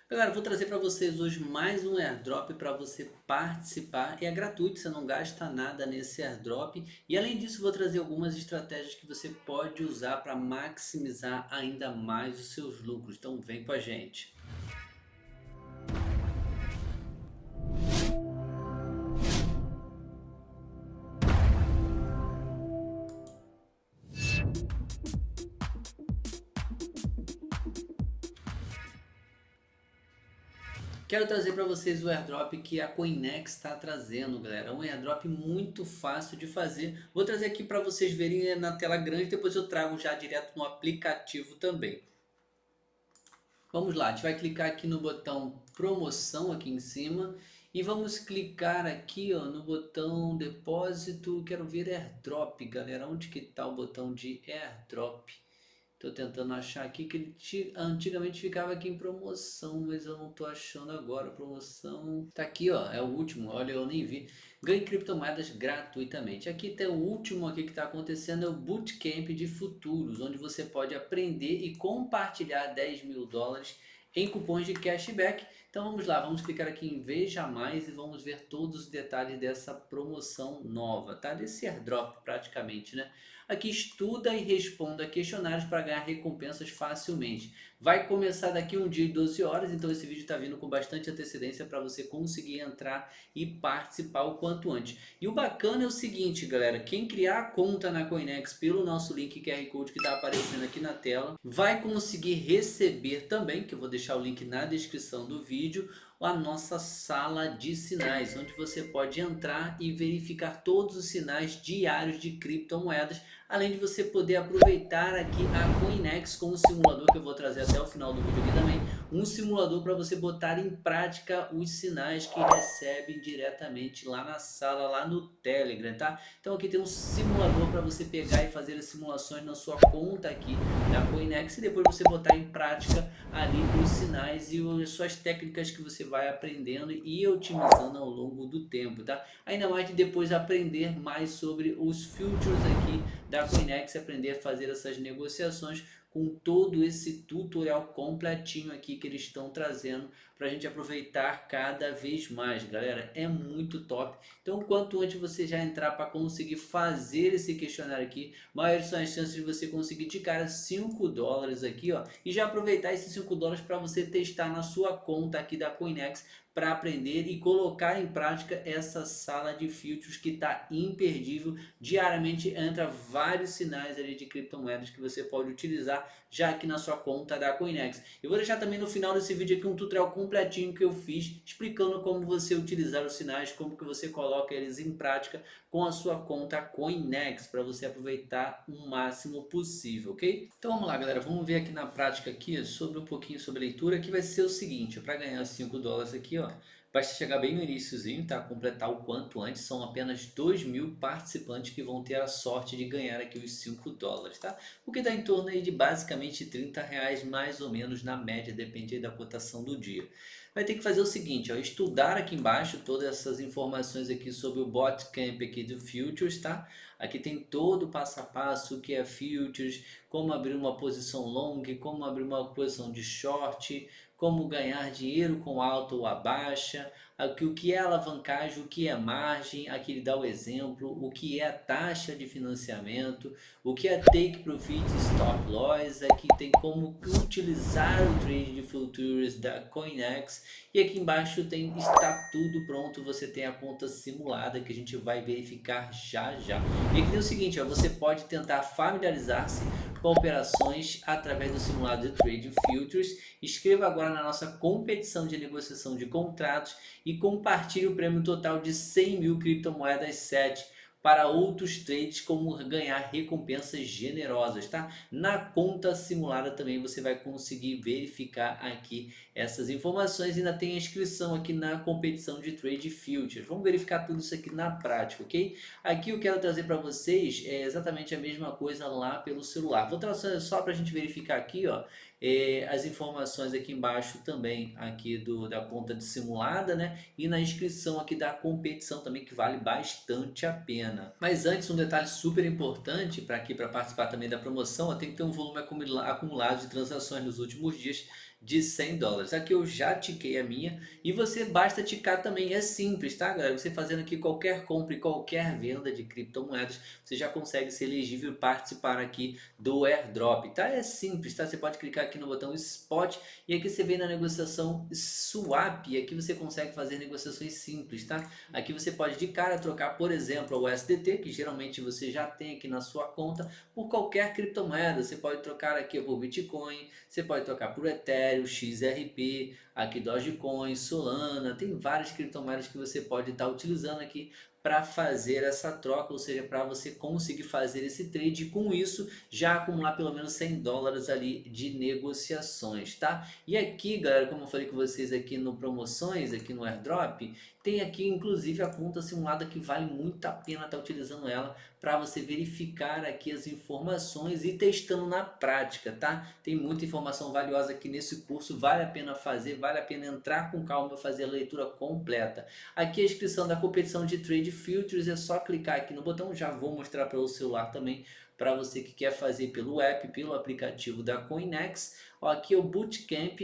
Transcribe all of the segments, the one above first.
Galera, vou trazer para vocês hoje mais um airdrop para você participar. É gratuito, você não gasta nada nesse airdrop. E além disso, vou trazer algumas estratégias que você pode usar para maximizar ainda mais os seus lucros. Então vem com a gente. Quero trazer para vocês o airdrop que a Coinex está trazendo, galera. É um airdrop muito fácil de fazer. Vou trazer aqui para vocês verem na tela grande, depois eu trago já direto no aplicativo também. Vamos lá, a gente vai clicar aqui no botão promoção aqui em cima e vamos clicar aqui ó, no botão depósito. Quero ver airdrop, galera. Onde que está o botão de airdrop? Estou tentando achar aqui que ele antigamente ficava aqui em promoção, mas eu não estou achando agora. Promoção tá aqui, ó, é o último. Olha, eu nem vi. Ganhe criptomoedas gratuitamente. Aqui tem o último aqui que está acontecendo, é o Bootcamp de futuros, onde você pode aprender e compartilhar 10 mil dólares em cupons de cashback. Então vamos lá, vamos clicar aqui em Veja Mais e vamos ver todos os detalhes dessa promoção nova, tá? Desse airdrop praticamente, né? Aqui estuda e responda questionários para ganhar recompensas facilmente. Vai começar daqui um dia e 12 horas, então esse vídeo está vindo com bastante antecedência para você conseguir entrar e participar o quanto antes. E o bacana é o seguinte, galera, quem criar a conta na Coinex pelo nosso link QR Code que está aparecendo aqui na tela, vai conseguir receber também, que eu vou deixar o link na descrição do vídeo, a nossa sala de sinais, onde você pode entrar e verificar todos os sinais diários de criptomoedas, além de você poder aproveitar aqui a Coinex com o simulador que eu vou trazer até o final do vídeo aqui também, um simulador para você botar em prática os sinais que recebe diretamente lá na sala, lá no Telegram, tá? Então aqui tem um simulador para você pegar e fazer as simulações na sua conta aqui da Coinex e depois você botar em prática ali os sinais e as suas técnicas que você vai aprendendo e otimizando ao longo do tempo, tá? Ainda mais de depois aprender mais sobre os futures aqui da Coinex, aprender a fazer essas negociações com todo esse tutorial completinho aqui que eles estão trazendo para a gente aproveitar cada vez mais, galera. É muito top. Então, quanto antes você já entrar para conseguir fazer esse questionário aqui, maiores são as chances de você conseguir de cara 5 dólares aqui, ó, e já aproveitar esses 5 dólares para você testar na sua conta aqui da Coinex para aprender e colocar em prática essa sala de filtros que está imperdível. Diariamente entra vários sinais ali de criptomoedas que você pode utilizar já aqui na sua conta da Coinex. Eu vou deixar também no final desse vídeo aqui um tutorial completinho que eu fiz explicando como você utilizar os sinais, como que você coloca eles em prática com a sua conta Coinex para você aproveitar o máximo possível, ok? Então vamos lá, galera, vamos ver aqui na prática aqui sobre um pouquinho sobre leitura, que vai ser o seguinte, para ganhar 5 dólares aqui, ó, basta chegar bem no iniciozinho, tá? Completar o quanto antes, são apenas 2 mil participantes que vão ter a sorte de ganhar aqui os 5 dólares, tá? O que dá em torno aí de basicamente 30 reais mais ou menos na média, depende da cotação do dia. Vai ter que fazer o seguinte, ó, estudar aqui embaixo todas essas informações aqui sobre o Bootcamp aqui do Futures, tá? Aqui tem todo o passo a passo, o que é Futures, como abrir uma posição long, como abrir uma posição de short, como ganhar dinheiro com alta ou a baixa, aqui o que é alavancagem, o que é margem, aqui ele dá o exemplo, o que é a taxa de financiamento, o que é take profit stop loss, aqui tem como utilizar o trade de futuros da Coinex e aqui embaixo tem está tudo pronto, você tem a conta simulada que a gente vai verificar já já. E aqui tem o seguinte, ó, você pode tentar familiarizar-se com operações através do simulado de Trading Futures. Inscreva agora na nossa competição de negociação de contratos e compartilhe o prêmio total de 100 mil criptomoedas 7 para outros trades, como ganhar recompensas generosas, tá? Na conta simulada também você vai conseguir verificar aqui essas informações e ainda tem a inscrição aqui na competição de Trade Futures. Vamos verificar tudo isso aqui na prática, ok? Aqui eu quero trazer para vocês exatamente a mesma coisa lá pelo celular. Vou trazer só para a gente verificar aqui, ó, as informações aqui embaixo também aqui da conta de simulada, né? E na inscrição aqui da competição também, que vale bastante a pena. Mas antes, um detalhe super importante para participar também da promoção, tem que ter um volume acumulado de transações nos últimos dias de $100. Aqui eu já tiquei a minha e você basta ticar também, é simples, tá galera? Você fazendo aqui qualquer compra e qualquer venda de criptomoedas, você já consegue ser elegível e participar aqui do airdrop, tá? É simples, tá? Você pode clicar aqui no botão Spot e aqui você vem na negociação Swap e aqui você consegue fazer negociações simples, tá? Aqui você pode de cara trocar, por exemplo, o USDT, que geralmente você já tem aqui na sua conta, por qualquer criptomoeda. Você pode trocar aqui por Bitcoin, você pode trocar por Ethereum, XRP, aqui Dogecoin, Solana, tem várias criptomoedas que você pode estar utilizando aqui para fazer essa troca, ou seja, para você conseguir fazer esse trade e com isso já acumular pelo menos $100 ali de negociações, tá? E aqui, galera, como eu falei com vocês aqui no promoções, aqui no airdrop, tem aqui inclusive a conta simulada que vale muito a pena estar utilizando ela para você verificar aqui as informações e testando na prática, tá? Tem muita informação valiosa aqui nesse curso, vale a pena fazer, vale a pena entrar com calma e fazer a leitura completa. Aqui a inscrição da competição de Trade Futures, é só clicar aqui no botão, já vou mostrar pelo celular também, para você que quer fazer pelo app, pelo aplicativo da Coinex. Ó, aqui é o Bootcamp,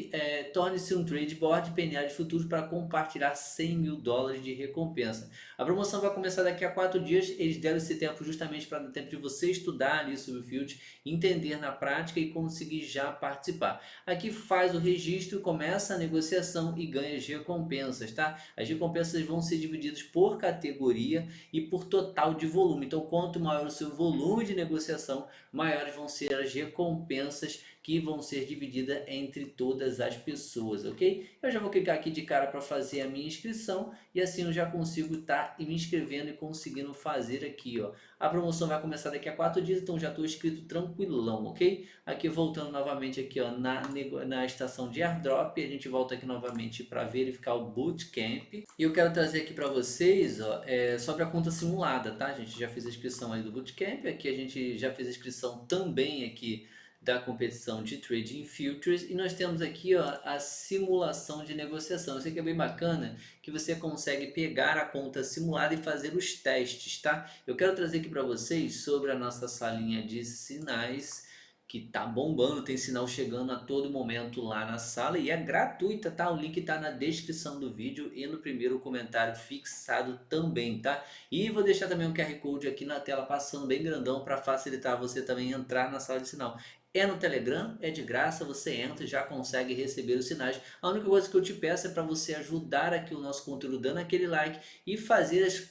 torne-se um trade board PNA de futuros para compartilhar $100 mil de recompensa. A promoção vai começar daqui a 4 dias, eles deram esse tempo justamente para dar tempo de você estudar ali sobre o Field, entender na prática e conseguir já participar. Aqui faz o registro, começa a negociação e ganha as recompensas, tá? As recompensas vão ser divididas por categoria e por total de volume. Então, quanto maior o seu volume de negociação, maiores vão ser as recompensas que vão ser divididas entre todas as pessoas, ok? Eu já vou clicar aqui de cara para fazer a minha inscrição e assim eu já consigo estar me inscrevendo e conseguindo fazer aqui, ó. A promoção vai começar daqui a 4 dias, então já estou inscrito tranquilão, ok? Aqui voltando novamente aqui, ó, na estação de airdrop, a gente volta aqui novamente para verificar o Bootcamp. E eu quero trazer aqui para vocês, ó, sobre a conta simulada, tá? A gente já fez a inscrição aí do Bootcamp, aqui a gente já fez a inscrição também aqui da competição de Trading Futures e nós temos aqui, ó, a simulação de negociação. Eu sei que é bem bacana que você consegue pegar a conta simulada e fazer os testes, tá? Eu quero trazer aqui para vocês sobre a nossa salinha de sinais que tá bombando, tem sinal chegando a todo momento lá na sala e é gratuita, tá? O link tá na descrição do vídeo e no primeiro comentário fixado também, tá? E vou deixar também um QR Code aqui na tela passando bem grandão para facilitar você também entrar na sala de sinal. É no Telegram, é de graça, você entra e já consegue receber os sinais. A única coisa que eu te peço é para você ajudar aqui o nosso conteúdo dando aquele like e fazer as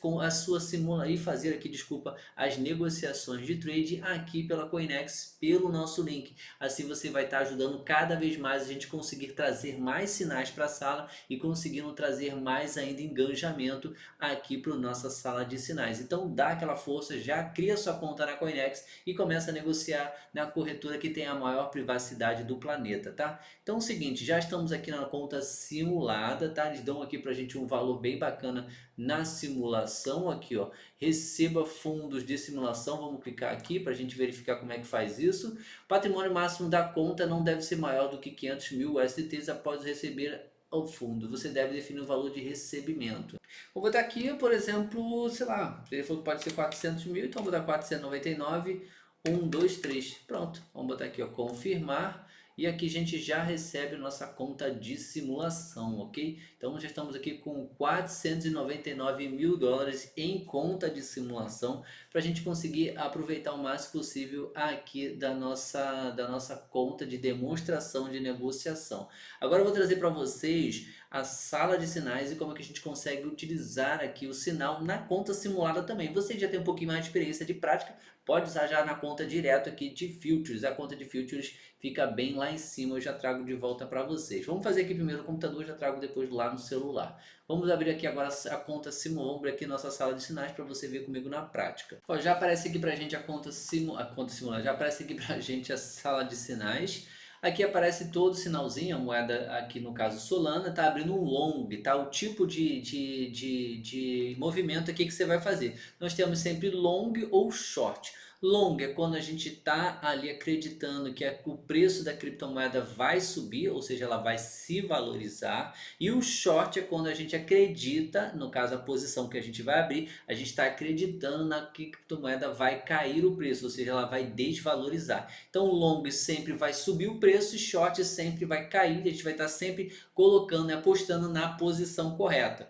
negociações de trade aqui pela Coinex pelo nosso link. Assim você vai estar ajudando cada vez mais a gente conseguir trazer mais sinais para a sala e conseguindo trazer mais ainda engajamento aqui para a nossa sala de sinais. Então dá aquela força, já cria sua conta na Coinex e começa a negociar na corretora que tem a maior privacidade do planeta, tá? Então é o seguinte, já estamos aqui na conta simulada, tá? Eles dão aqui pra gente um valor bem bacana na simulação, aqui ó, receba fundos de simulação, vamos clicar aqui para a gente verificar como é que faz isso. Patrimônio máximo da conta não deve ser maior do que 500 mil USDTs após receber ao fundo, você deve definir o valor de recebimento. Vou botar aqui, por exemplo, sei lá, ele falou que pode ser 400 mil, então vou botar 499, 1, 2, 3, pronto, vamos botar aqui ó, confirmar, e aqui a gente já recebe nossa conta de simulação, ok? Então já estamos aqui com 499 mil dólares em conta de simulação para a gente conseguir aproveitar o máximo possível aqui da nossa conta de demonstração de negociação. Agora eu vou trazer para vocês a sala de sinais e como é que a gente consegue utilizar aqui o sinal na conta simulada também. Você já tem um pouquinho mais de experiência de prática, pode usar já na conta direto aqui de Futures. A conta de Futures fica bem lá em cima, eu já trago de volta para vocês. Vamos fazer aqui primeiro no computador, já trago depois lá no celular. Vamos abrir aqui agora a conta simulada, vamos abrir aqui nossa sala de sinais para você ver comigo na prática. Ó, já aparece aqui pra gente a conta simulada, já aparece aqui pra gente a sala de sinais. Aqui aparece todo o sinalzinho, a moeda aqui no caso Solana, está abrindo um long, tá? O tipo de movimento aqui que você vai fazer. Nós temos sempre long ou short. Long é quando a gente está ali acreditando que o preço da criptomoeda vai subir, ou seja, ela vai se valorizar. E o short é quando a gente acredita, no caso a posição que a gente vai abrir, a gente está acreditando na que a criptomoeda vai cair o preço, ou seja, ela vai desvalorizar. Então long sempre vai subir o preço e short sempre vai cair, a gente vai estar sempre colocando e apostando na posição correta.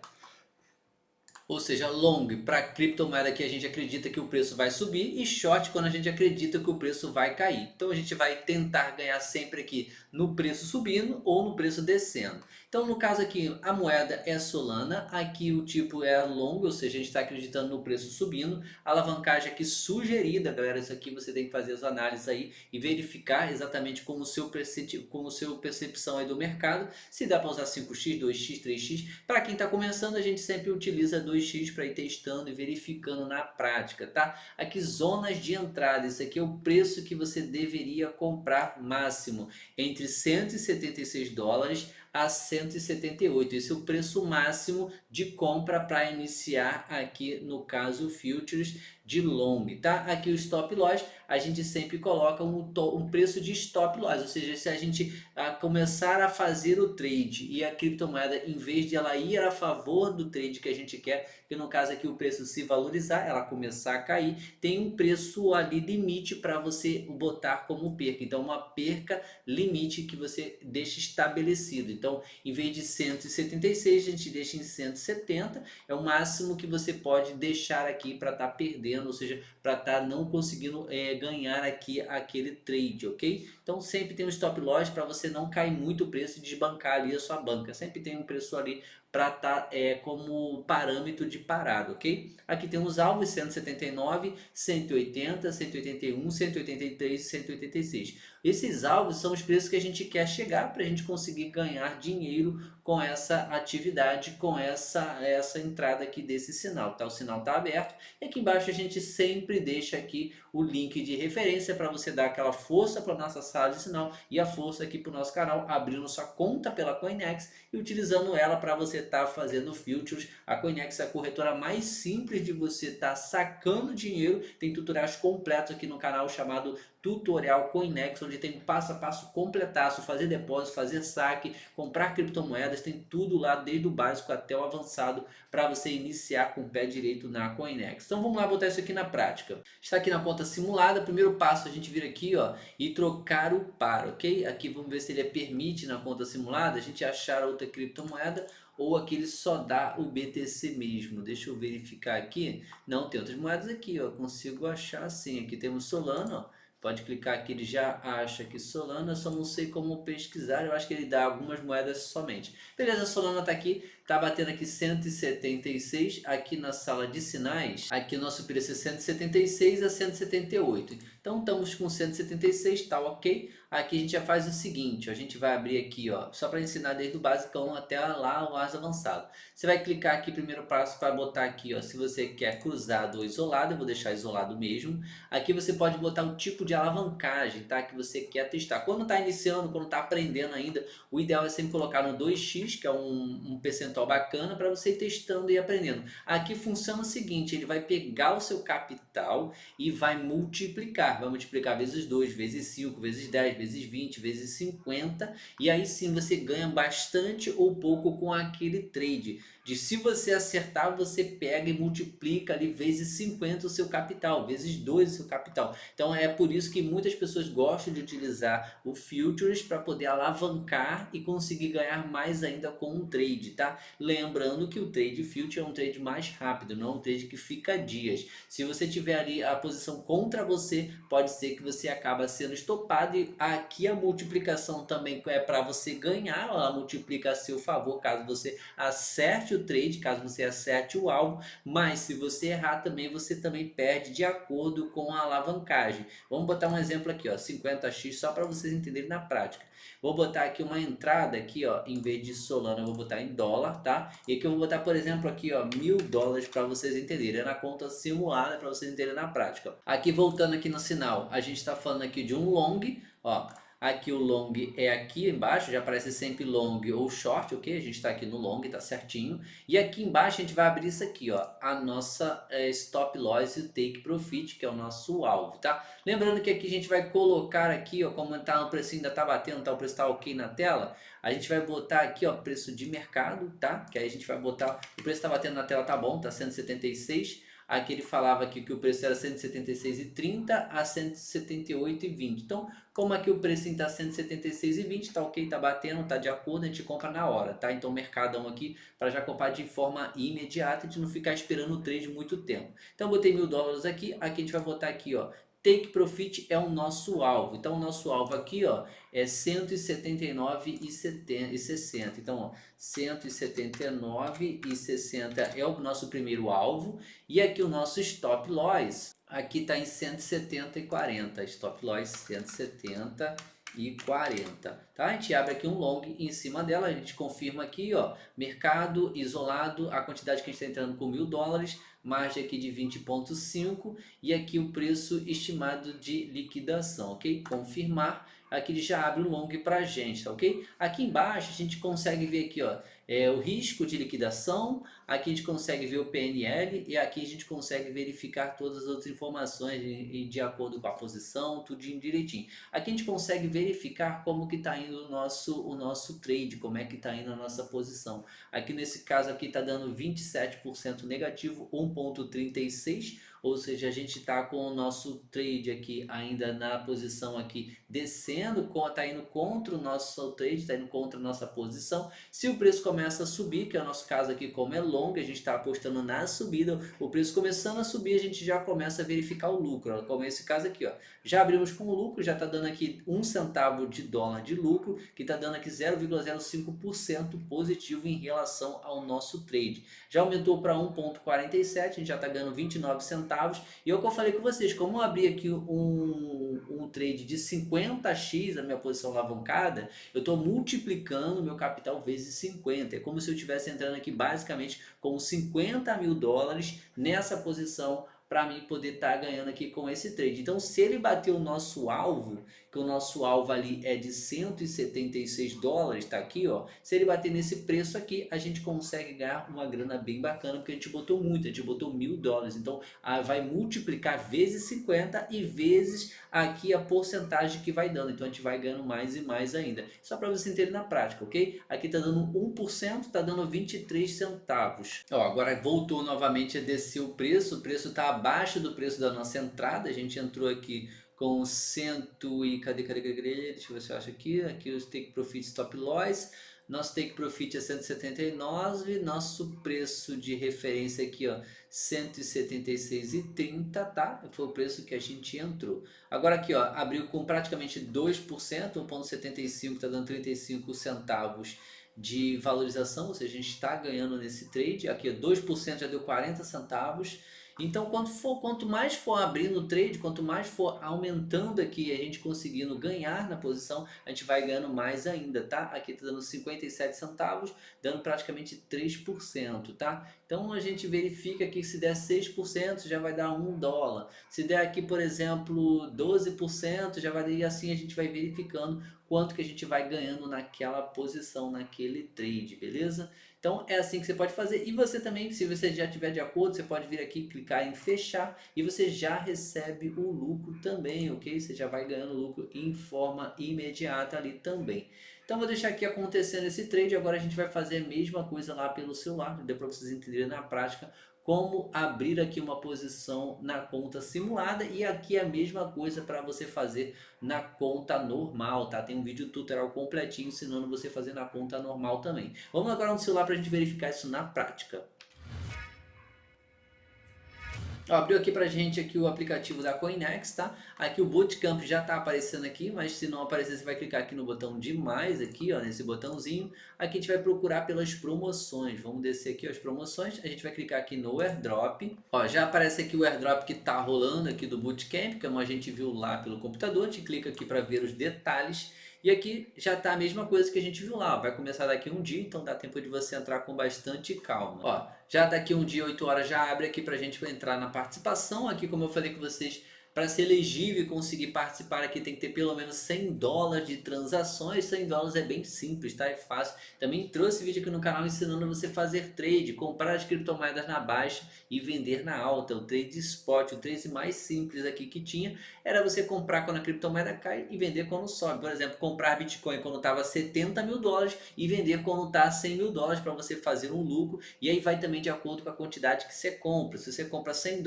Ou seja, long para criptomoeda que a gente acredita que o preço vai subir e short quando a gente acredita que o preço vai cair. Então a gente vai tentar ganhar sempre aqui no preço subindo ou no preço descendo. Então no caso aqui a moeda é Solana, aqui o tipo é long, ou seja, a gente está acreditando no preço subindo. A alavancagem aqui sugerida, galera, isso aqui você tem que fazer as análises aí e verificar exatamente com o seu, percepção aí do mercado, se dá para usar 5x, 2x, 3x. Para quem está começando, a gente sempre utiliza 2x para ir testando e verificando na prática, tá? Aqui zonas de entrada, isso aqui é o preço que você deveria comprar máximo, entre 176 dólares a 178. Esse é o preço máximo de compra para iniciar aqui no caso futures de long, tá? Aqui o stop loss, a gente sempre coloca um preço de stop loss, ou seja, se a gente começar a fazer o trade e a criptomoeda, em vez de ela ir a favor do trade que a gente quer, que no caso aqui o preço se valorizar, ela começar a cair, tem um preço ali limite para você botar como perca. Então uma perca limite que você deixa estabelecido. Então em vez de 176 a gente deixa em 170, é o máximo que você pode deixar aqui para estar perdendo, ou seja, para estar não conseguindo ganhar aqui aquele trade, ok? Então sempre tem um stop loss para você não cair muito o preço e desbancar ali a sua banca. Sempre tem um preço ali para estar como parâmetro de parada, ok? Aqui tem os alvos 179, 180, 181, 183 e 186. Esses alvos são os preços que a gente quer chegar para a gente conseguir ganhar dinheiro com essa atividade, com essa entrada aqui desse sinal, tá? O sinal está aberto e aqui embaixo a gente sempre deixa aqui o link de referência para você dar aquela força para nossa sala de sinal e a força aqui para o nosso canal, abrindo sua conta pela Coinex e utilizando ela para você estar fazendo futures. A Coinex é a corretora mais simples de você estar sacando dinheiro, tem tutoriais completos aqui no canal chamado Tutorial Coinex, onde tem passo a passo completaço, fazer depósito, fazer saque, comprar criptomoedas, tem tudo lá desde o básico até o avançado para você iniciar com o pé direito na Coinex. Então vamos lá botar isso aqui na prática. Está aqui na conta simulada, primeiro passo a gente vir aqui ó, e trocar o par, ok? Aqui vamos ver se ele permite na conta simulada a gente achar outra criptomoeda ou aqui ele só dá o BTC mesmo. Deixa eu verificar aqui. Não, tem outras moedas aqui, ó, consigo achar sim. Aqui temos Solana, ó. Pode clicar aqui, ele já acha que Solana, só não sei como pesquisar, eu acho que ele dá algumas moedas somente. Beleza, Solana está aqui, está batendo aqui 176, aqui na sala de sinais, aqui nosso preço é 176 a 178. Então estamos com 176, tá ok? Aqui a gente já faz o seguinte, a gente vai abrir aqui, ó, só para ensinar desde o basicão até lá o mais avançado. Você vai clicar aqui, primeiro passo, para botar aqui, ó, se você quer cruzado ou isolado, eu vou deixar isolado mesmo. Aqui você pode botar o tipo de alavancagem, tá? Que você quer testar. Quando está iniciando, quando está aprendendo ainda, o ideal é sempre colocar no 2x, que é um percentual bacana para você ir testando e aprendendo. Aqui funciona o seguinte, ele vai pegar o seu capital e vai multiplicar. Vai multiplicar vezes 2, vezes 5, vezes 10, vezes 20, vezes 50. E aí sim você ganha bastante ou pouco com aquele trade. De se você acertar, você pega e multiplica ali vezes 50 o seu capital, vezes 2 o seu capital. Então é por isso que muitas pessoas gostam de utilizar o futures para poder alavancar e conseguir ganhar mais ainda com um trade, tá? Lembrando que o trade future é um trade mais rápido, não é um trade que fica dias. Se você tiver ali a posição contra você, pode ser que você acaba sendo estopado e aqui a multiplicação também é para você ganhar, ela multiplica a seu favor caso você acerte o trade, caso você acerte o alvo, mas se você errar também, você também perde de acordo com a alavancagem. Vamos botar um exemplo aqui, ó, 50x, só para vocês entenderem na prática. Vou botar aqui uma entrada aqui, ó, em vez de Solana, eu vou botar em dólar, tá? E aqui eu vou botar, por exemplo, aqui, ó, $1000 para vocês entenderem. É na conta simulada para vocês entenderem na prática. Ó. Aqui voltando aqui no sinal, a gente está falando aqui de um long, ó. Aqui o long é aqui embaixo, já aparece sempre long ou short, ok? A gente está aqui no long, tá certinho. E aqui embaixo a gente vai abrir isso aqui, ó, a nossa stop loss e o take profit, que é o nosso alvo, tá? Lembrando que aqui a gente vai colocar aqui, ó, como tá no preço ainda tá batendo, tá, o preço tá ok na tela, a gente vai botar aqui, ó, preço de mercado, tá? Que aí a gente vai botar, o preço tá batendo na tela, tá bom, tá 176. Aqui ele falava aqui que o preço era 176,30 a 178,20. Então, como aqui o preço está 176,20, tá ok, tá batendo, tá de acordo, a gente compra na hora, tá? Então, mercadão aqui para já comprar de forma imediata, a gente não ficar esperando o trade muito tempo. Então, botei $1.000 aqui, aqui a gente vai botar aqui, ó, Take Profit é o nosso alvo. Então, o nosso alvo aqui, ó, é 179,60. Então, ó, 179,60 é o nosso primeiro alvo. E aqui o nosso stop loss, aqui está em 170,40. Stop loss 170,40. Tá? A gente abre aqui um long em cima dela, a gente confirma aqui, ó, mercado isolado, a quantidade que a gente está entrando com $1.000, margem aqui de 20,5 e aqui o preço estimado de liquidação, ok? Confirmar, aqui ele já abre o long para a gente, tá, ok? Aqui embaixo a gente consegue ver aqui, ó, o risco de liquidação, aqui a gente consegue ver o PNL e aqui a gente consegue verificar todas as outras informações de acordo com a posição, tudo direitinho. Aqui a gente consegue verificar como que está indo o nosso trade, como é que está indo a nossa posição. Aqui nesse caso aqui está dando 27% negativo, 1,36, ou seja, a gente está com o nosso trade aqui ainda na posição aqui descendo, está indo contra o nosso trade, está indo contra a nossa posição. Se o preço começa a subir, que é o nosso caso aqui, como é long, a gente está apostando na subida, o preço começando a subir, a gente já começa a verificar o lucro, ó, como esse caso aqui, ó. Já abrimos com o lucro, já está dando aqui 1 centavo de dólar de lucro, que está dando aqui 0,05% positivo em relação ao nosso trade. Já aumentou para 1,47, a gente já está ganhando 29 centavos. E é o que eu falei com vocês, como eu abri aqui um trade de 50x, a minha posição alavancada, eu estou multiplicando meu capital vezes 50. É como se eu estivesse entrando aqui basicamente com $50.000 nessa posição para mim poder estar ganhando aqui com esse trade. Então, se ele bater o nosso alvo, que o nosso alvo ali é de $176, está aqui, ó. Se ele bater nesse preço aqui, a gente consegue ganhar uma grana bem bacana, porque a gente botou muito, a gente botou $1.000. Então, vai multiplicar vezes 50 e vezes aqui a porcentagem que vai dando. Então, a gente vai ganhando mais e mais ainda. Só para você entender na prática, ok? Aqui está dando 1%, está dando 23 centavos. Ó, agora voltou novamente a descer o preço está abaixo do preço da nossa entrada, a gente entrou aqui com 100 e cadê, deixa eu ver se eu acho aqui os take profit stop loss, nosso take profit é 179, nosso preço de referência aqui, ó, 176,30, tá? Foi o preço que a gente entrou. Agora aqui, ó, abriu com praticamente 2%, 1,75, tá dando 35 centavos de valorização, ou seja, a gente está ganhando nesse trade. Aqui 2% já deu 40 centavos. Então, quanto mais for abrindo o trade, quanto mais for aumentando aqui, a gente conseguindo ganhar na posição, a gente vai ganhando mais ainda, tá? Aqui está dando 57 centavos, dando praticamente 3%, tá? Então, a gente verifica que se der 6%, já vai dar $1. Se der aqui, por exemplo, 12%, já vai dar, e assim a gente vai verificando quanto que a gente vai ganhando naquela posição, naquele trade, beleza? Então é assim que você pode fazer. E você também, se você já estiver de acordo, você pode vir aqui, clicar em fechar e você já recebe o lucro também, ok? Você já vai ganhando lucro em forma imediata ali também. Então vou deixar aqui acontecendo esse trade, agora a gente vai fazer a mesma coisa lá pelo celular, deu para vocês entenderem na prática como abrir aqui uma posição na conta simulada, e aqui a mesma coisa para você fazer na conta normal, tá? Tem um vídeo tutorial completinho ensinando você a fazer na conta normal também. Vamos agora no celular para a gente verificar isso na prática. Ó, abriu aqui pra gente aqui o aplicativo da Coinex, tá? Aqui o Bootcamp já tá aparecendo aqui, mas se não aparecer você vai clicar aqui no botão de mais aqui, ó, nesse botãozinho. Aqui a gente vai procurar pelas promoções. Vamos descer aqui as promoções, a gente vai clicar aqui no AirDrop. Ó, já aparece aqui o AirDrop que tá rolando aqui do Bootcamp, como a gente viu lá pelo computador. A gente clica aqui para ver os detalhes. E aqui já está a mesma coisa que a gente viu lá, vai começar daqui um dia, então dá tempo de você entrar com bastante calma. Ó, já daqui um dia, 8 horas, já abre aqui para a gente entrar na participação. Aqui, como eu falei com vocês, Para ser elegível e conseguir participar aqui tem que ter pelo menos US$ 100 de transações. US$ 100 é bem simples, tá? É fácil. Também trouxe vídeo aqui no canal ensinando você a fazer trade, comprar as criptomoedas na baixa e vender na alta. O trade spot, o trade mais simples aqui que tinha era você comprar quando a criptomoeda cai e vender quando sobe. Por exemplo, comprar Bitcoin quando estava US$ 70.000 e vender quando está US$ 100.000 para você fazer um lucro. E aí vai também de acordo com a quantidade que você compra. Se você compra US$ 100,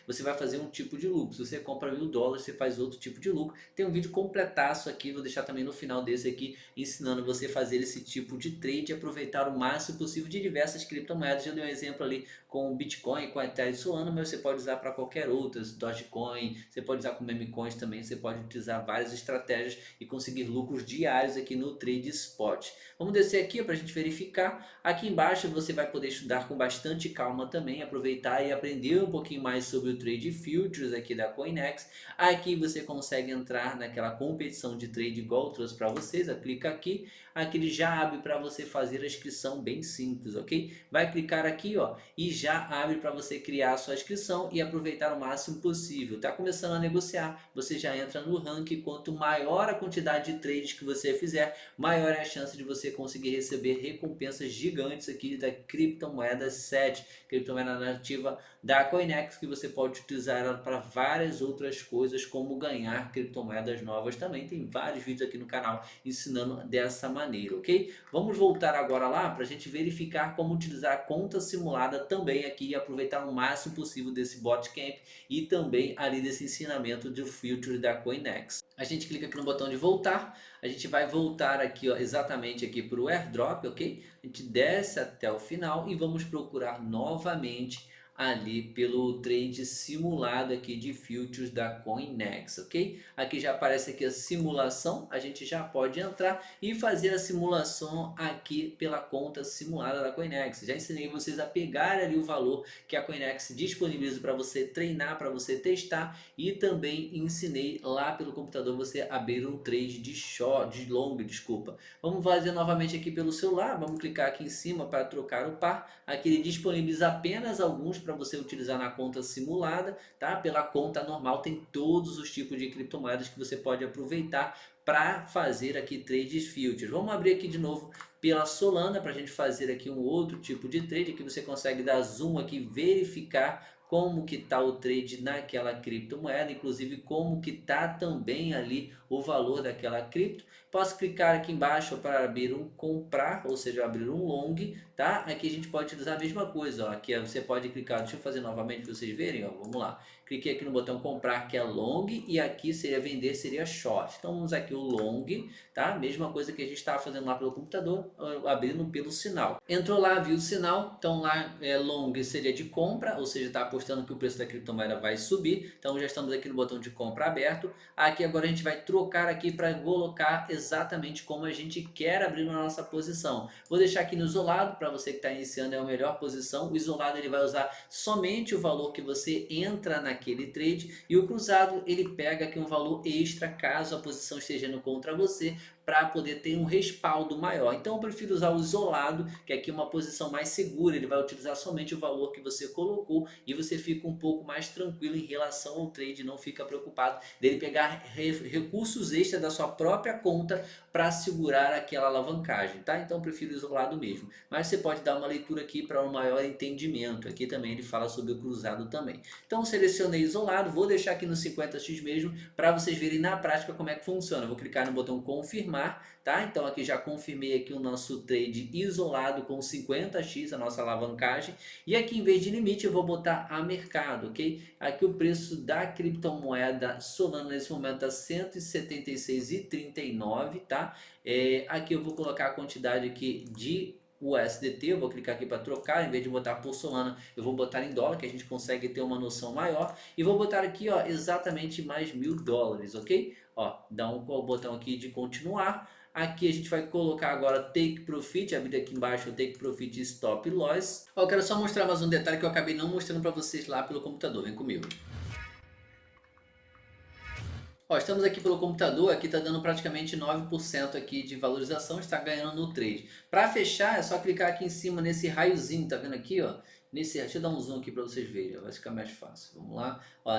você vai fazer um tipo de lucro. Se você compra US$ 1.000, você faz outro tipo de lucro. Tem um vídeo completaço aqui, vou deixar também no final desse aqui, ensinando você a fazer esse tipo de trade e aproveitar o máximo possível de diversas criptomoedas. Eu dei um exemplo ali com o Bitcoin, com a Ethereum Solana, mas você pode usar para qualquer outra, Dogecoin, você pode usar com meme coins também, você pode utilizar várias estratégias e conseguir lucros diários aqui no Trade Spot. Vamos descer aqui para a gente verificar. Aqui embaixo você vai poder estudar com bastante calma também, aproveitar e aprender um pouquinho mais sobre o Trade Futures aqui da Coinex. Aqui você consegue entrar naquela competição de trade igual eu trouxe para vocês, clica aqui. Aqui ele já abre para você fazer a inscrição bem simples, ok? Vai clicar aqui, ó, e já abre para você criar a sua inscrição e aproveitar o máximo possível. Tá começando a negociar, você já entra no ranking. Quanto maior a quantidade de trades que você fizer, maior é a chance de você conseguir receber recompensas gigantes aqui da criptomoeda 7, criptomoeda nativa da Coinex, que você pode utilizar ela para várias outras coisas, como ganhar criptomoedas novas também. Tem vários vídeos aqui no canal ensinando dessa maneira, ok? Vamos voltar agora lá para a gente verificar como utilizar a conta simulada também aqui e aproveitar o máximo possível desse Botcamp e também ali desse ensinamento do Future da Coinex. A gente clica aqui no botão de voltar, a gente vai voltar aqui, ó, exatamente aqui para o airdrop, ok? A gente desce até o final e vamos procurar novamente ali pelo trade simulado aqui de futures da Coinex, ok? Aqui já aparece aqui a simulação, a gente já pode entrar e fazer a simulação aqui pela conta simulada da Coinex. Já ensinei vocês a pegar ali o valor que a Coinex disponibiliza para você treinar, para você testar, e também ensinei lá pelo computador você abrir um trade de short, de long, desculpa. Vamos fazer novamente aqui pelo celular, vamos clicar aqui em cima para trocar o par. Aqui ele disponibiliza apenas alguns para você utilizar na conta simulada, tá? Pela conta normal tem todos os tipos de criptomoedas que você pode aproveitar para fazer aqui trades futures. Vamos abrir aqui de novo pela Solana para a gente fazer aqui um outro tipo de trade, que você consegue dar zoom aqui, verificar como que está o trade naquela criptomoeda, inclusive como que está também ali o valor daquela cripto. Posso clicar aqui embaixo para abrir um comprar, ou seja, abrir um long, tá? Aqui a gente pode utilizar a mesma coisa, ó. Aqui você pode clicar, deixa eu fazer novamente para vocês verem, ó. Vamos lá. Cliquei aqui no botão comprar, que é long, e aqui seria vender, seria short. Então vamos aqui o long, tá? Mesma coisa que a gente estava fazendo lá pelo computador, abrindo pelo sinal. Entrou lá, viu o sinal, então lá long seria de compra, ou seja, está apostando que o preço da criptomoeda vai subir. Então já estamos aqui no botão de compra aberto. Aqui agora a gente vai trocar aqui para colocar exatamente como a gente quer abrir na nossa posição. Vou deixar aqui no isolado, para você que está iniciando é a melhor posição. O isolado ele vai usar somente o valor que você entra naquele trade, e o cruzado ele pega aqui um valor extra caso a posição esteja indo contra você, para poder ter um respaldo maior. Então eu prefiro usar o isolado, que aqui é uma posição mais segura, ele vai utilizar somente o valor que você colocou e você fica um pouco mais tranquilo em relação ao trade, não fica preocupado dele pegar recursos extras da sua própria conta para segurar aquela alavancagem, tá? Então eu prefiro o isolado mesmo. Mas você pode dar uma leitura aqui para um maior entendimento. Aqui também ele fala sobre o cruzado também. Então selecionei isolado, vou deixar aqui no 50x mesmo para vocês verem na prática como é que funciona. Vou clicar no botão confirmar, tá? Então aqui já confirmei aqui o nosso trade isolado com 50x, a nossa alavancagem, e aqui em vez de limite eu vou botar a mercado, ok? Aqui o preço da criptomoeda Solana nesse momento está 176,39, tá? Aqui eu vou colocar a quantidade aqui de USDT, eu vou clicar aqui para trocar, em vez de botar por Solana, eu vou botar em dólar, que a gente consegue ter uma noção maior, e vou botar aqui, ó, exatamente mais $1.000, ok? Ó, dá um botão aqui de continuar. Aqui a gente vai colocar agora Take Profit, abrir aqui embaixo o Take Profit Stop Loss. Ó, eu quero só mostrar mais um detalhe que eu acabei não mostrando para vocês lá pelo computador, vem comigo. Ó, estamos aqui pelo computador, aqui está dando praticamente 9% aqui de valorização, está ganhando no trade. Para fechar é só clicar aqui em cima nesse raiozinho, tá vendo aqui, ó? deixa eu dar um zoom aqui para vocês verem, vai ficar mais fácil. Vamos lá. Ó,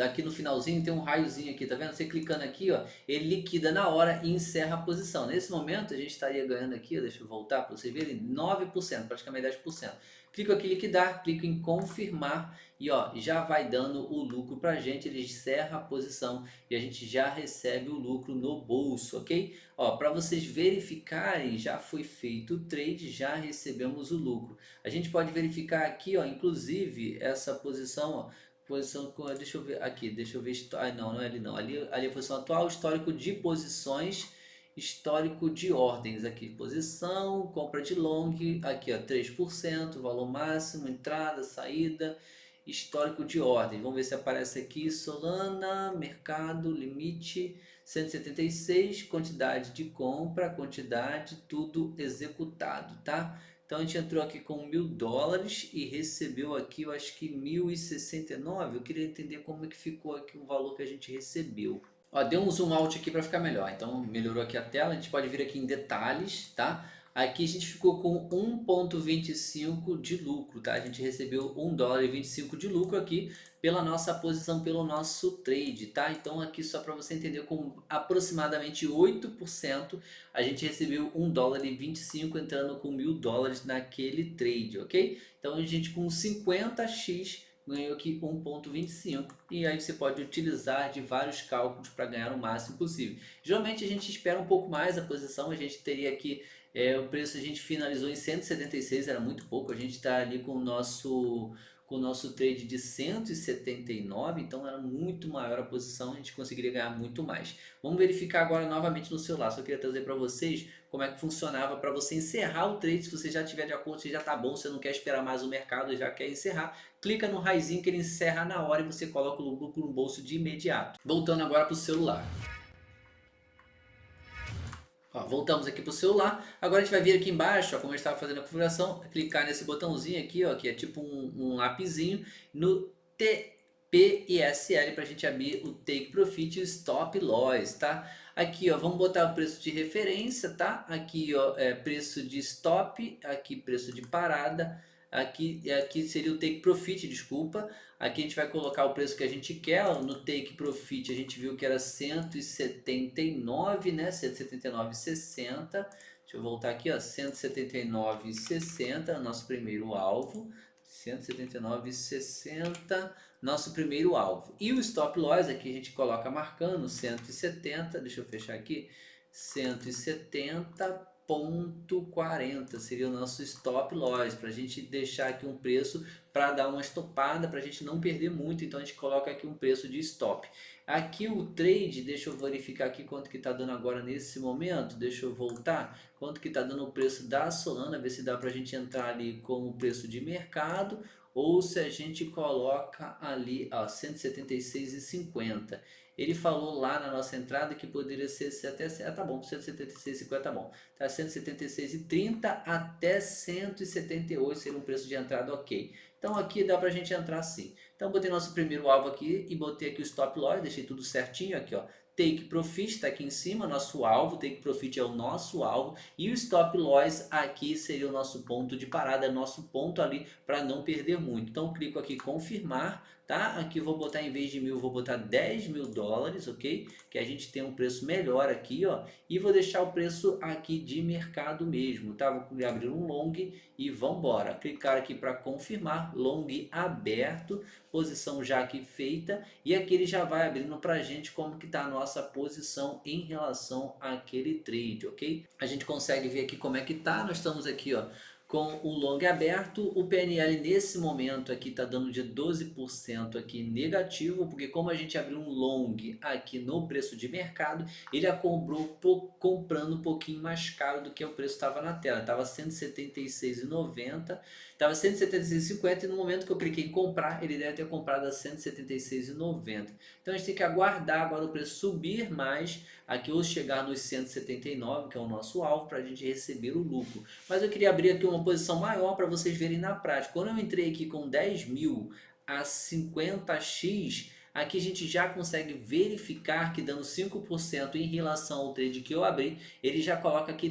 aqui no finalzinho tem um raiozinho aqui, tá vendo? Você clicando aqui, ó, ele liquida na hora e encerra a posição. Nesse momento a gente estaria ganhando aqui, ó, deixa eu voltar para vocês verem, 9%, praticamente 10%. Clico aqui em liquidar, clico em confirmar e ó, já vai dando o lucro para a gente, ele encerra a posição e a gente já recebe o lucro no bolso, ok? Ó, para vocês verificarem, já foi feito o trade, já recebemos o lucro. A gente pode verificar aqui, ó, inclusive essa posição, ó, posição, deixa eu ver aqui, deixa eu ver, não é ali não, ali é a posição atual, histórico de posições, histórico de ordens aqui, posição, compra de long, aqui ó, 3%, valor máximo, entrada, saída, histórico de ordem, vamos ver se aparece aqui, Solana, mercado, limite, 176, quantidade de compra, quantidade, tudo executado, tá? Então a gente entrou aqui com $1.000 e recebeu aqui, eu acho que 1.069. Eu queria entender como é que ficou aqui o valor que a gente recebeu. Ó, deu um zoom out aqui para ficar melhor. Então melhorou aqui a tela. A gente pode vir aqui em detalhes, tá? Aqui a gente ficou com 1,25 de lucro, tá? A gente recebeu $1,25 de lucro aqui pela nossa posição, pelo nosso trade, tá? Então aqui só para você entender, com aproximadamente 8% a gente recebeu $1,25 entrando com $1.000 naquele trade, ok? Então a gente com 50x ganhou aqui 1,25 e aí você pode utilizar de vários cálculos para ganhar o máximo possível. Geralmente a gente espera um pouco mais a posição, a gente teria aqui o preço, a gente finalizou em 176, era muito pouco, a gente está ali com o nosso trade de 179, então era muito maior a posição, a gente conseguiria ganhar muito mais. Vamos verificar agora novamente no celular, só queria trazer para vocês como é que funcionava para você encerrar o trade. Se você já tiver de acordo, se já está bom, você não quer esperar mais o mercado, já quer encerrar, clica no raizinho que ele encerra na hora e você coloca o lucro no bolso de imediato. Voltando agora para o celular. Ó, voltamos aqui para o celular, agora a gente vai vir aqui embaixo, ó, como eu estava fazendo a configuração, clicar nesse botãozinho aqui, ó, que é tipo um lapisinho, no TPSL para a gente abrir o Take Profit e o Stop Loss, tá? Aqui, ó, vamos botar o preço de referência, tá? Aqui, ó, preço de stop, aqui preço de parada, aqui seria o Take Profit, desculpa. Aqui a gente vai colocar o preço que a gente quer, ó, no Take Profit a gente viu que era 179, né? 179,60. Deixa eu voltar aqui, ó, 179,60, nosso primeiro alvo. 179,60, nosso primeiro alvo. E o Stop Loss aqui a gente coloca marcando 170, deixa eu fechar aqui, 170,40 seria o nosso Stop Loss, para a gente deixar aqui um preço para dar uma estopada, para a gente não perder muito, então a gente coloca aqui um preço de stop. Aqui o trade, deixa eu verificar aqui quanto que está dando agora nesse momento, deixa eu voltar, quanto que está dando o preço da Solana, ver se dá para a gente entrar ali com o preço de mercado, ou se a gente coloca ali, ó, 176,50. Ele falou lá na nossa entrada que poderia ser até, tá bom, 176,50 tá bom, tá, 176,30 até 178 seria um preço de entrada ok. Então aqui dá pra gente entrar sim. Então botei nosso primeiro alvo aqui e botei aqui o stop loss, deixei tudo certinho aqui, ó. Take Profit está aqui em cima, nosso alvo, Take Profit é o nosso alvo e o Stop Loss aqui seria o nosso ponto de parada, nosso ponto ali para não perder muito. Então clico aqui confirmar, tá? Aqui vou botar, em vez de 1.000, vou botar $10.000, ok? Que a gente tem um preço melhor aqui, ó. E vou deixar o preço aqui de mercado mesmo, tá? Vou abrir um long e vamos embora. Clicar aqui para confirmar, long aberto, posição já aqui feita, e aqui ele já vai abrindo para a gente como que está a nossa posição em relação àquele trade, ok? A gente consegue ver aqui como é que tá, nós estamos aqui, ó, com o long aberto, o PNL nesse momento aqui está dando de 12% aqui negativo, porque como a gente abriu um long aqui no preço de mercado, ele a comprando um pouquinho mais caro do que o preço estava na tela, estava 176,90, estava 176,50 e no momento que eu cliquei em comprar, ele deve ter comprado a 176,90. Então a gente tem que aguardar agora o preço subir mais, aqui ou chegar nos 179, que é o nosso alvo, para a gente receber o lucro. Mas eu queria abrir aqui uma posição maior para vocês verem na prática. Quando eu entrei aqui com 10.000 a 50x, aqui a gente já consegue verificar que dando 5% em relação ao trade que eu abri, ele já coloca aqui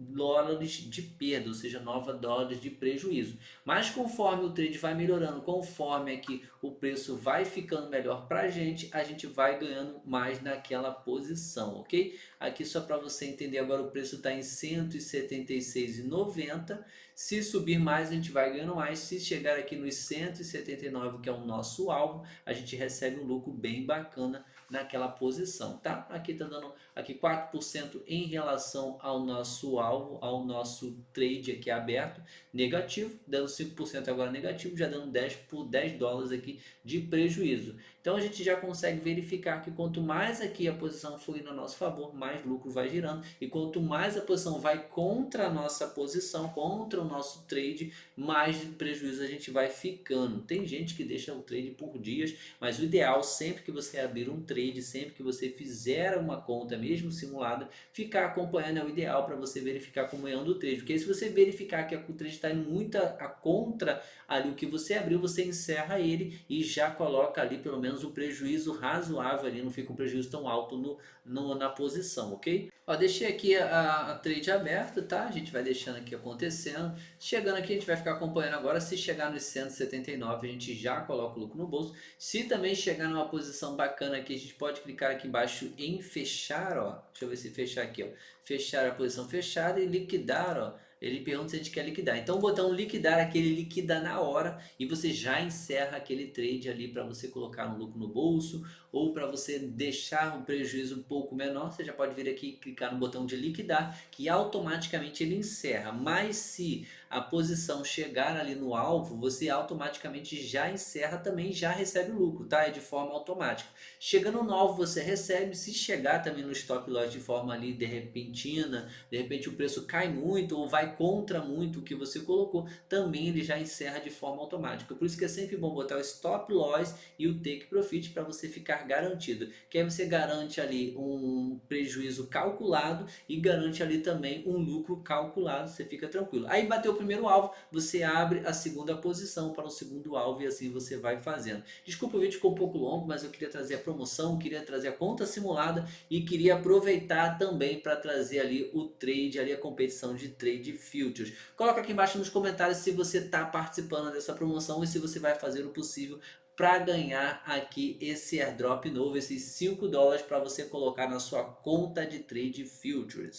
dólares de perda, ou seja, 9 dólares de prejuízo. Mas conforme o trade vai melhorando, conforme aqui o preço vai ficando melhor para a gente vai ganhando mais naquela posição, ok? Aqui só para você entender, agora o preço está em 176,90. Se subir mais, a gente vai ganhando mais. Se chegar aqui nos 179, que é o nosso alvo, a gente recebe um lucro bem bacana naquela posição, tá? Aqui tá dando aqui 4% em relação ao nosso alvo, ao nosso trade aqui aberto, negativo, dando 5% agora negativo, já dando 10 por 10 dólares aqui de prejuízo. Então a gente já consegue verificar que quanto mais aqui a posição for indo a nosso favor, mais lucro vai girando, e quanto mais a posição vai contra a nossa posição, contra o nosso trade, mais prejuízo a gente vai ficando. Tem gente que deixa o trade por dias, mas o ideal sempre que você abrir um trade, sempre que você fizer uma conta, mesmo simulada, ficar acompanhando é o ideal para você verificar como anda o trade. Porque se você verificar que o trade está indo muito a contra ali o que você abriu, você encerra ele e já coloca ali pelo menos um prejuízo razoável ali, não fica um prejuízo tão alto na posição, ok? Ó, deixei aqui a trade aberta, tá? A gente vai deixando aqui acontecendo. Chegando aqui, a gente vai ficar acompanhando agora. Se chegar nos 179, a gente já coloca o lucro no bolso. Se também chegar numa posição bacana aqui, a gente pode clicar aqui embaixo em fechar, ó. Deixa eu ver se fechar aqui, ó. Fechar a posição fechada e liquidar, ó. Ele pergunta se a gente quer liquidar. Então o botão liquidar aqui, ele liquida na hora e você já encerra aquele trade ali para você colocar um lucro no bolso ou para você deixar um prejuízo um pouco menor. Você já pode vir aqui e clicar no botão de liquidar, que automaticamente ele encerra. Mas se a posição chegar ali no alvo, você automaticamente já encerra também, já recebe o lucro, tá? É de forma automática. Chegando no alvo você recebe, se chegar também no stop loss de forma ali de repentina, de repente o preço cai muito ou vai contra muito o que você colocou, também ele já encerra de forma automática. Por isso que é sempre bom botar o stop loss e o take profit para você ficar garantido. Que aí você garante ali um prejuízo calculado e garante ali também um lucro calculado, você fica tranquilo. Aí bateu o primeiro alvo, você abre a segunda posição para o segundo alvo e assim você vai fazendo. Desculpa, o vídeo ficou um pouco longo, mas eu queria trazer a promoção, queria trazer a conta simulada e queria aproveitar também para trazer ali o trade, ali a competição de trade futures. Coloca aqui embaixo nos comentários se você está participando dessa promoção e se você vai fazer o possível para ganhar aqui esse airdrop novo, esses 5 dólares para você colocar na sua conta de trade futures.